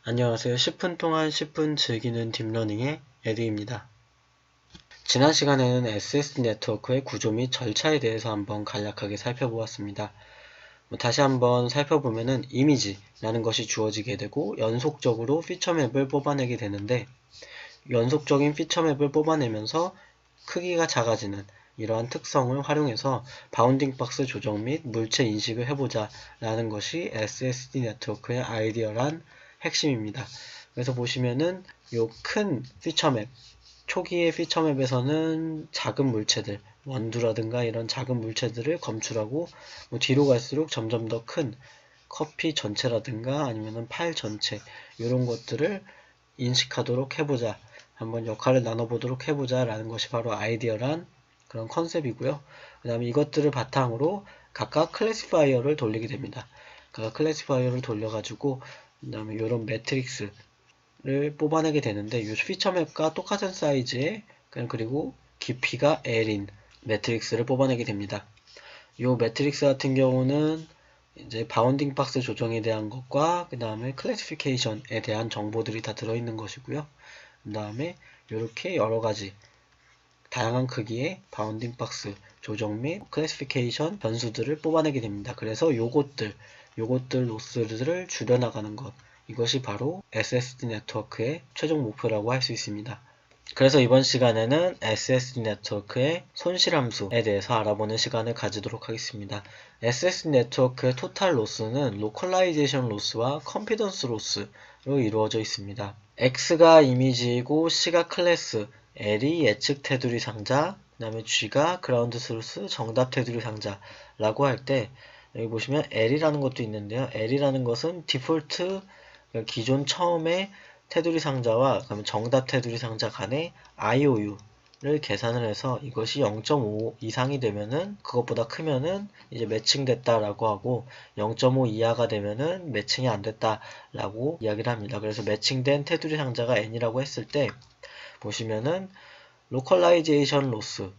안녕하세요. 10분 동안 10분 즐기는 딥러닝의 에드입니다. 지난 시간에는 SSD 네트워크의 구조 및 절차에 대해서 한번 간략하게 살펴보았습니다. 다시 한번 살펴보면은 이미지라는 것이 주어지게 되고 연속적으로 피처맵을 뽑아내게 되는데, 연속적인 피처맵을 뽑아내면서 크기가 작아지는 이러한 특성을 활용해서 바운딩 박스 조정 및 물체 인식을 해보자 라는 것이 SSD 네트워크의 아이디어란 핵심입니다. 그래서 보시면은 요 큰 피처맵, 초기의 피처맵에서는 작은 물체들, 원두라든가 이런 작은 물체들을 검출하고, 뒤로 갈수록 점점 더 큰 커피 전체라든가 아니면은 파일 전체 이런 것들을 인식하도록 해보자, 한번 역할을 나눠보도록 해보자 라는 것이 바로 아이디어란 그런 컨셉이고요. 그 다음에 이것들을 바탕으로 각각 클래시파이어를 돌리게 됩니다. 각각 클래시파이어를 돌려가지고 그 다음에 이런 매트릭스를 뽑아내게 되는데, 이 피처맵과 똑같은 사이즈의 그리고 깊이가 L인 매트릭스를 뽑아내게 됩니다. 이 매트릭스 같은 경우는 이제 바운딩 박스 조정에 대한 것과 그 다음에 클래시피케이션에 대한 정보들이 다 들어있는 것이고요. 그 다음에 이렇게 여러가지 다양한 크기의 바운딩 박스 조정 및 클래시피케이션 변수들을 뽑아내게 됩니다. 그래서 요것들 로스들을 줄여나가는 것, 이것이 바로 SSD 네트워크의 최종 목표라고 할 수 있습니다. 그래서 이번 시간에는 SSD 네트워크의 손실함수에 대해서 알아보는 시간을 가지도록 하겠습니다. SSD 네트워크의 토탈 로스는 로컬라이제이션 로스와 컴피던스 로스로 이루어져 있습니다. X가 이미지이고 C가 클래스, L이 예측 테두리 상자, 그 다음에 G가 그라운드 소스 정답 테두리 상자라고 할 때, 여기 보시면 L이라는 것도 있는데요. L이라는 것은 디폴트, 기존 처음에 테두리 상자와 그다음에 정답 테두리 상자 간의 IOU를 계산을 해서 이것이 0.5 이상이 되면은, 그것보다 크면은 이제 매칭됐다라고 하고, 0.5 이하가 되면은 매칭이 안 됐다라고 이야기를 합니다. 그래서 매칭된 테두리 상자가 n이라고 했을 때 보시면은 로컬라이제이션 로스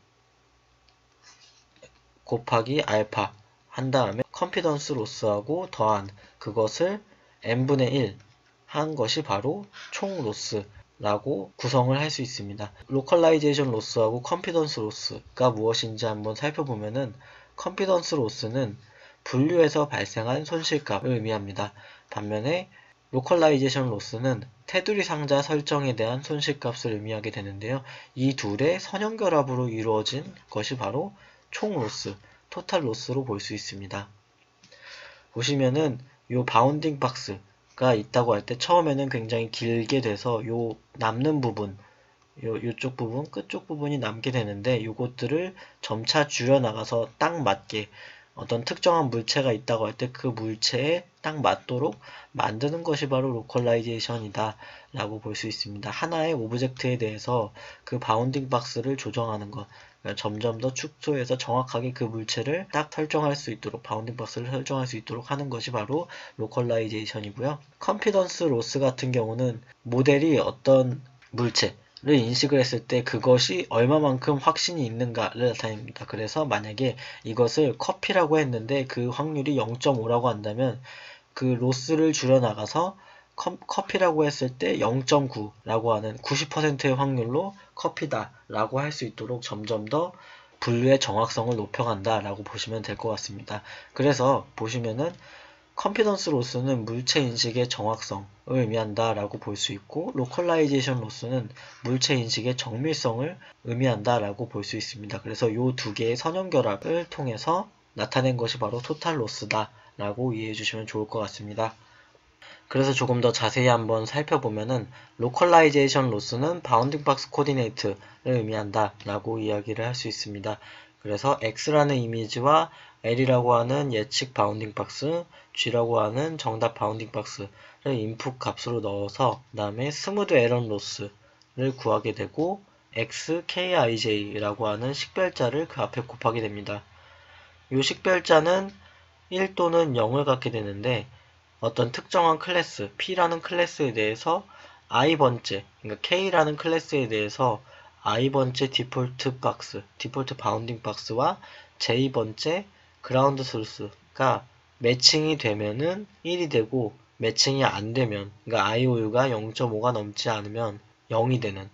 곱하기 알파 한 다음에 컴피던스 로스하고 더한 그것을 n분의 1 한 것이 바로 총 로스라고 구성을 할 수 있습니다. 로컬라이제이션 로스하고 컴피던스 로스가 무엇인지 한번 살펴보면은, 컴피던스 로스는 분류에서 발생한 손실값을 의미합니다. 반면에 로컬라이제이션 로스는 테두리 상자 설정에 대한 손실값을 의미하게 되는데요. 이 둘의 선형결합으로 이루어진 것이 바로 총 로스, 토탈 로스로 볼 수 있습니다. 보시면은 요 바운딩 박스가 있다고 할 때 처음에는 굉장히 길게 돼서 요 남는 부분, 요쪽 부분, 끝쪽 부분이 남게 되는데, 요것들을 점차 줄여나가서 딱 맞게 어떤 특정한 물체가 있다고 할 때 그 물체에 딱 맞도록 만드는 것이 바로 로컬라이제이션이다 라고 볼 수 있습니다. 하나의 오브젝트에 대해서 그 바운딩 박스를 조정하는 것, 그러니까 점점 더 축소해서 정확하게 그 물체를 딱 설정할 수 있도록, 바운딩 박스를 설정할 수 있도록 하는 것이 바로 로컬라이제이션이고요. 컴피던스 로스 같은 경우는 모델이 어떤 물체 를 인식을 했을 때 그것이 얼마만큼 확신이 있는가를 나타냅니다. 그래서 만약에 이것을 커피라고 했는데 그 확률이 0.5라고 한다면, 그 로스를 줄여나가서 커피라고 했을 때 0.9라고 하는 90%의 확률로 커피다 라고 할 수 있도록 점점 더 분류의 정확성을 높여간다 라고 보시면 될 것 같습니다. 그래서 보시면은 컴피던스 로스는 물체 인식의 정확성을 의미한다 라고 볼 수 있고, 로컬라이제이션 로스는 물체 인식의 정밀성을 의미한다 라고 볼 수 있습니다. 그래서 이 두 개의 선형결합을 통해서 나타낸 것이 바로 토탈 로스다 라고 이해해 주시면 좋을 것 같습니다. 그래서 조금 더 자세히 한번 살펴보면은, 로컬라이제이션 로스는 바운딩 박스 코디네이트를 의미한다 라고 이야기를 할 수 있습니다. 그래서 X라는 이미지와 L이라고 하는 예측 바운딩 박스, G라고 하는 정답 바운딩 박스를 인풋 값으로 넣어서 그 다음에 스무드 에런 로스를 구하게 되고, XKIJ라고 하는 식별자를 그 앞에 곱하게 됩니다. 이 식별자는 1 또는 0을 갖게 되는데, 어떤 특정한 클래스, P라는 클래스에 대해서 i번째, 그러니까 K라는 클래스에 대해서 i번째 디폴트 박스, 디폴트 바운딩 박스와 J번째 그라운드 소스가 매칭이 되면은 1이 되고, 매칭이 안 되면, 그러니까 IOU가 0.5가 넘지 않으면 0이 되는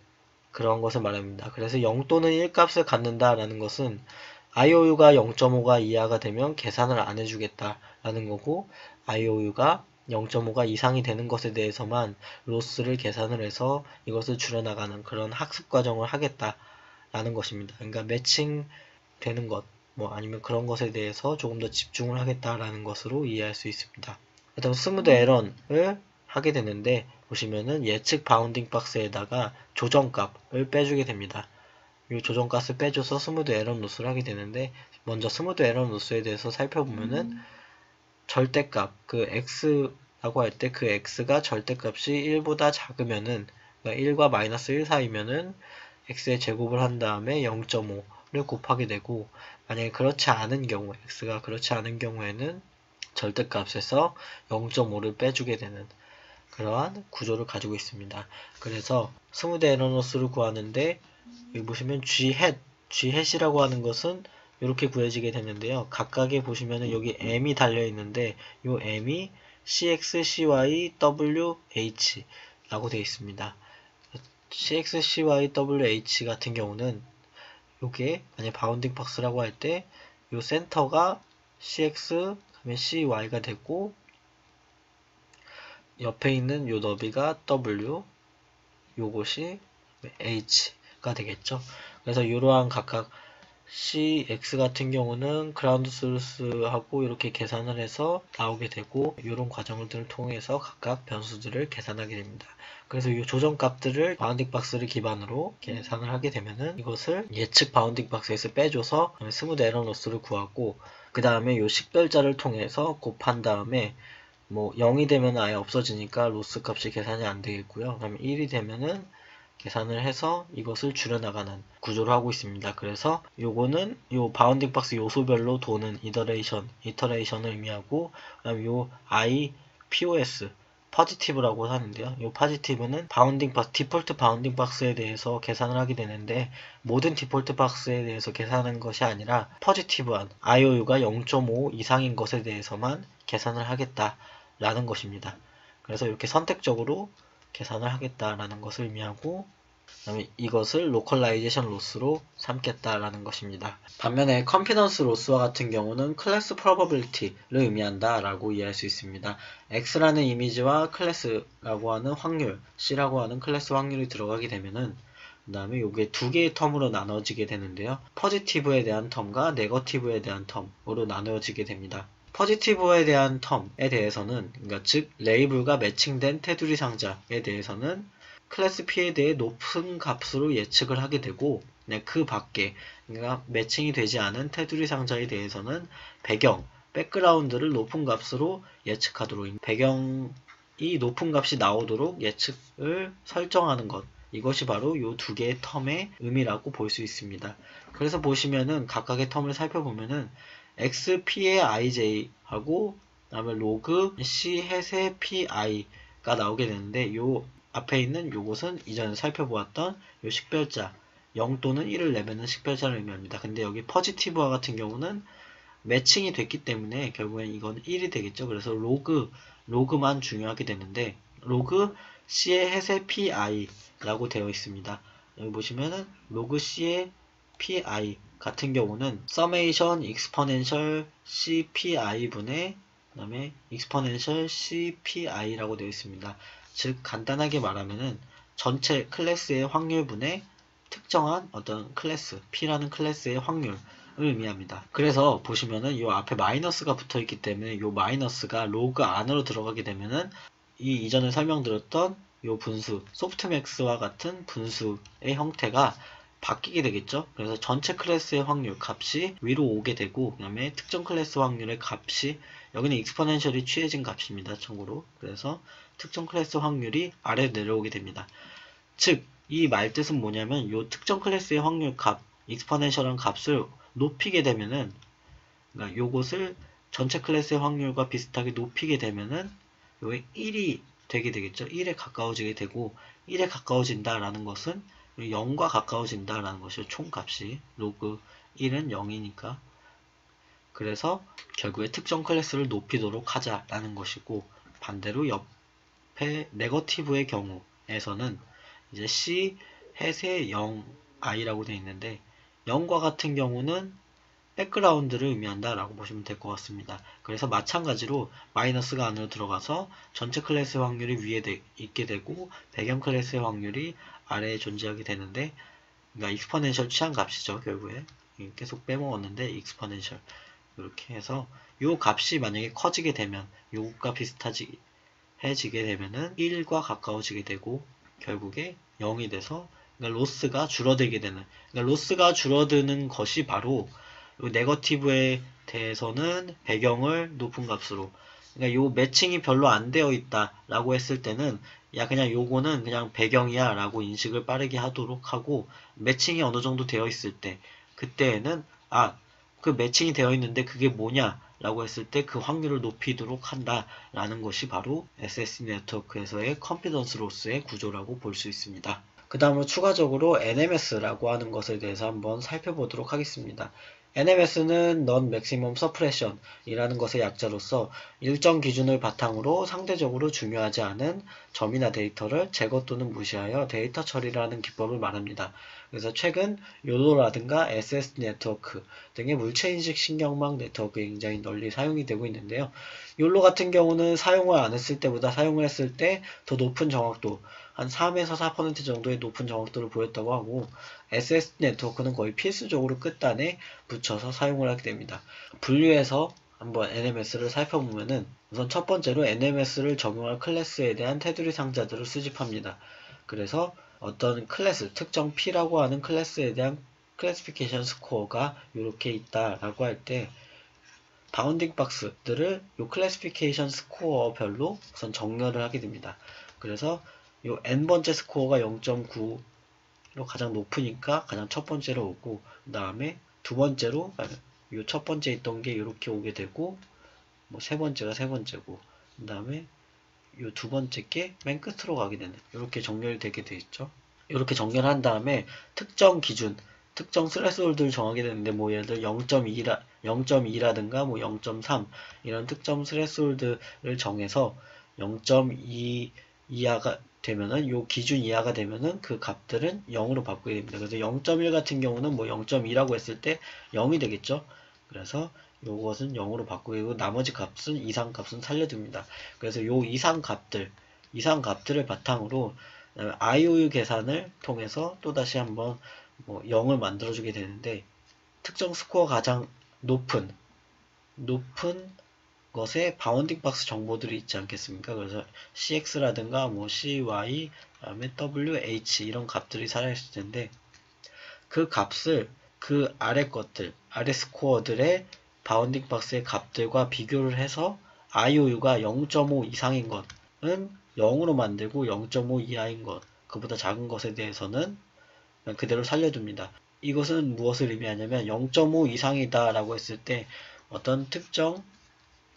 그런 것을 말합니다. 그래서 0 또는 1 값을 갖는다라는 것은 IOU가 0.5가 이하가 되면 계산을 안 해주겠다라는 거고, IOU가 0.5가 이상이 되는 것에 대해서만 로스를 계산을 해서 이것을 줄여나가는 그런 학습 과정을 하겠다라는 것입니다. 그러니까 매칭 되는 것, 뭐 아니면 그런 것에 대해서 조금 더 집중을 하겠다라는 것으로 이해할 수 있습니다. 그다음 스무드 에런을 하게 되는데, 보시면은 예측 바운딩 박스에다가 조정값을 빼주게 됩니다. 이 조정값을 빼줘서 스무드 에런 로스를 하게 되는데, 먼저 스무드 에런 로스에 대해서 살펴보면은 절대값, 그 x라고 할 때 그 x가 절대값이 1보다 작으면은, 그러니까 1과 마이너스 1 사이면은 x의 제곱을 한 다음에 0.5를 곱하게 되고, 만약에 그렇지 않은 경우, x가 그렇지 않은 경우에는 절대값에서 0.5를 빼주게 되는 그러한 구조를 가지고 있습니다. 그래서 스무드 에런 로스를 구하는데, 여기 보시면 ghat이라고 하는 것은 이렇게 구해지게 되는데요. 각각에 보시면은 여기 m이 달려 있는데, 이 m이 cx, cy, w, h 라고 되어 있습니다. cx, cy, w, h 같은 경우는 요게 만약 바운딩 박스라고 할 때 요 센터가 cx, 그다음에 cy가 되고, 옆에 있는 요 너비가 w, 요것이 h가 되겠죠. 그래서 이러한 각각 cx 같은 경우는 그라운드 소스하고 이렇게 계산을 해서 나오게 되고, 이런 과정들을 통해서 각각 변수들을 계산하게 됩니다. 그래서 이 조정값들을 바운딩 박스를 기반으로 계산을 하게 되면은 이것을 예측 바운딩 박스에서 빼줘서 스무드 에런 로스를 구하고, 그 다음에 이 식별자를 통해서 곱한 다음에 뭐 0이 되면 아예 없어지니까 로스 값이 계산이 안 되겠고요. 그다음에 1이 되면은 계산을 해서 이것을 줄여나가는 구조를 하고 있습니다. 그래서 요거는 요 바운딩 박스 요소별로 도는 이터레이션을 의미하고, 그다음에 요 POS 포지티브라고 하는데요. 요 포지티브는 바운딩 박스, 디폴트 바운딩 박스에 대해서 계산을 하게 되는데, 모든 디폴트 박스에 대해서 계산하는 것이 아니라 포지티브한 IOU가 0.5 이상인 것에 대해서만 계산을 하겠다라는 것입니다. 그래서 이렇게 선택적으로 계산을 하겠다라는 것을 의미하고, 그다음에 이것을 로컬라이제이션 로스로 삼겠다라는 것입니다. 반면에 컨피던스 로스와 같은 경우는 클래스 프로버빌리티를 의미한다 라고 이해할 수 있습니다. x라는 이미지와 클래스라고 하는 확률, c라고 하는 클래스 확률이 들어가게 되면은, 그 다음에 요게 두 개의 텀으로 나눠지게 되는데요. 포지티브에 대한 텀과 네거티브에 대한 텀으로 나누어지게 됩니다. 포지티브에 대한 텀에 대해서는, 그러니까 즉 레이블과 매칭된 테두리 상자에 대해서는 클래스 P에 대해 높은 값으로 예측을 하게 되고, 그 밖에, 그러니까 매칭이 되지 않은 테두리 상자에 대해서는 백그라운드를 높은 값으로 예측하도록, 배경이 높은 값이 나오도록 예측을 설정하는 것, 이것이 바로 이 두 개의 텀의 의미라고 볼 수 있습니다. 그래서 보시면은 각각의 텀을 살펴보면은 xp의 ij하고 그다음에 로그 c 햇의 pi가 나오게 되는데, 요 앞에 있는 요것은 이전에 살펴보았던 요 식별자 0 또는 1을 내면은 식별자를 의미합니다. 근데 여기 포지티브와 같은 경우는 매칭이 됐기 때문에 결국엔 이건 1이 되겠죠. 그래서 로그만 중요하게 되는데, 로그 c의 햇의 pi라고 되어 있습니다. 여기 보시면은 로그 c의 pi 같은 경우는 서메이션 익스포넨셜 cpi 분의 그 다음에 익스포넨셜 cpi라고 되어 있습니다. 즉 간단하게 말하면은 전체 클래스의 확률분의 특정한 어떤 클래스 P라는 클래스의 확률을 의미합니다. 그래서 보시면은 이 앞에 마이너스가 붙어 있기 때문에 이 마이너스가 로그 안으로 들어가게 되면은 이 이전에 설명드렸던 이 분수 소프트맥스와 같은 분수의 형태가 바뀌게 되겠죠. 그래서 전체 클래스의 확률 값이 위로 오게 되고, 그 다음에 특정 클래스 확률의 값이, 여기는 익스포넨셜이 취해진 값입니다. 참고로. 그래서 특정 클래스 확률이 아래로 내려오게 됩니다. 즉, 이 말뜻은 뭐냐면, 이 특정 클래스의 확률 값, 익스포넨셜한 값을 높이게 되면은, 그러니까 요것을 전체 클래스의 확률과 비슷하게 높이게 되면은, 요게 1이 되게 되겠죠. 1에 가까워지게 되고, 1에 가까워진다라는 것은 0과 가까워진다라는 것이죠. 총값이. 로그 1은 0이니까. 그래서 결국에 특정 클래스를 높이도록 하자라는 것이고, 반대로 옆에 네거티브의 경우에서는 이제 C 햇의 0i라고 되어 있는데 0과 같은 경우는 백그라운드를 의미한다 라고 보시면 될 것 같습니다. 그래서 마찬가지로 마이너스가 안으로 들어가서 전체 클래스의 확률이 위에 있게 되고 배경 클래스의 확률이 아래에 존재하게 되는데, 그러니까 익스포넨셜 취한값이죠. 결국에 계속 빼먹었는데 익스포넨셜 이렇게 해서 요 값이 만약에 커지게 되면 요것과 비슷해지게 되면은 1과 가까워지게 되고 결국에 0이 돼서, 그러니까 로스가 줄어들게 되는, 그러니까 로스가 줄어드는 것이 바로 요 네거티브에 대해서는 배경을 높은 값으로, 그러니까 요 매칭이 별로 안 되어 있다 라고 했을 때는 야 그냥 요거는 그냥 배경이야 라고 인식을 빠르게 하도록 하고, 매칭이 어느 정도 되어 있을 때 그때에는 그 매칭이 되어 있는데 그게 뭐냐 라고 했을 때 그 확률을 높이도록 한다 라는 것이 바로 SSD 네트워크에서의 컨피던스 로스의 구조라고 볼 수 있습니다. 그 다음으로 추가적으로 NMS라고 하는 것에 대해서 한번 살펴보도록 하겠습니다. NMS는 Non-Maximum Suppression 이라는 것의 약자로서 일정 기준을 바탕으로 상대적으로 중요하지 않은 점이나 데이터를 제거 또는 무시하여 데이터 처리라는 기법을 말합니다. 그래서 최근 요로라든가 SSD 네트워크 등의 물체인식 신경망 네트워크에 굉장히 널리 사용이 되고 있는데요. 요로 같은 경우는 사용을 안 했을 때보다 사용을 했을 때 더 높은 정확도, 한 3에서 4% 정도의 높은 정확도를 보였다고 하고, SSD 네트워크는 거의 필수적으로 끝단에 붙여서 사용을 하게 됩니다. 분류해서 한번 NMS를 살펴보면은 우선 첫 번째로 NMS를 적용할 클래스에 대한 테두리 상자들을 수집합니다. 그래서 어떤 클래스, 특정 P라고 하는 클래스에 대한 클래시피케이션 스코어가 이렇게 있다라고 할 때 바운딩 박스들을 요 클래시피케이션 스코어별로 우선 정렬을 하게 됩니다. 그래서 요 n번째 스코어가 0.9로 가장 높으니까 가장 첫 번째로 오고, 그 다음에 두 번째로 요 첫 번째 있던 게 이렇게 오게 되고, 뭐 세 번째가 세 번째고, 그 다음에 요 두 번째 게 맨 끝으로 가게 되는, 이렇게 정렬이 되게 돼 있죠. 이렇게 정렬한 다음에 특정 기준, 특정 스레스홀드를 정하게 되는데, 뭐 예를 들어 0.2라든가 뭐 0.3 이런 특정 스레스홀드를 정해서 0.2 이하가 되면은, 요 기준 이하가 되면은 그 값들은 0으로 바꾸게 됩니다. 그래서 0.1 같은 경우는 뭐 0.2라고 했을 때 0이 되겠죠. 그래서 요것은 0으로 바꾸게 되고 나머지 값은 이상 값은 살려둡니다. 그래서 요 이상 값들을 바탕으로 IOU 계산을 통해서 또다시 한번 뭐 0을 만들어주게 되는데, 특정 스코어가 가장 높은 것에 바운딩 박스 정보들이 있지 않겠습니까? 그래서 CX라든가 뭐 CY, 그다음에 WH 이런 값들이 살아있을 텐데, 그 값을 그 아래 스코어들의 바운딩 박스의 값들과 비교를 해서 IOU가 0.5 이상인 것은 0으로 만들고 0.5 이하인 것, 그보다 작은 것에 대해서는 그대로 살려둡니다. 이것은 무엇을 의미하냐면 0.5 이상이다 라고 했을 때 어떤 특정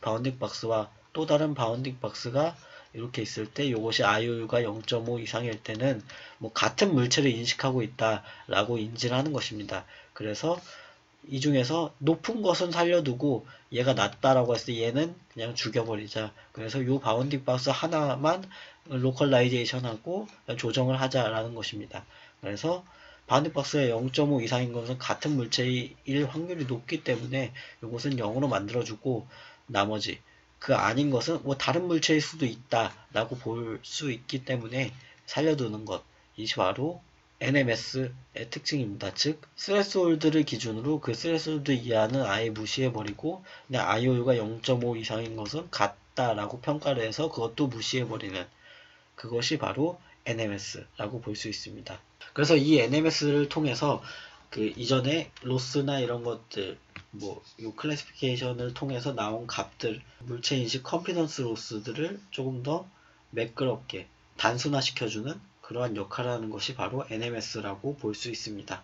바운딩 박스와 또 다른 바운딩 박스가 이렇게 있을 때 이것이 IOU가 0.5 이상일 때는 뭐 같은 물체를 인식하고 있다 라고 인지를 하는 것입니다. 그래서 이 중에서 높은 것은 살려두고 얘가 낮다라고 했을 때 얘는 그냥 죽여버리자. 그래서 이 바운딩 박스 하나만 로컬라이제이션하고 조정을 하자라는 것입니다. 그래서 바운딩 박스의 0.5 이상인 것은 같은 물체일 확률이 높기 때문에 이것은 0으로 만들어주고, 나머지 그 아닌 것은 뭐 다른 물체일 수도 있다라고 볼 수 있기 때문에 살려두는 것, 이것이 바로 NMS의 특징입니다. 즉 스레스홀드를 기준으로 그 스레스홀드 이하는 아예 무시해버리고 그냥 IOU가 0.5 이상인 것은 같다라고 평가를 해서 그것도 무시해버리는, 그것이 바로 NMS라고 볼 수 있습니다. 그래서 이 NMS를 통해서 그 이전에 로스나 이런 것들, 뭐 이 클래시피케이션을 통해서 나온 값들, 물체인식 컨피던스 로스들을 조금 더 매끄럽게 단순화시켜주는 그러한 역할을 하는 것이 바로 NMS라고 볼 수 있습니다.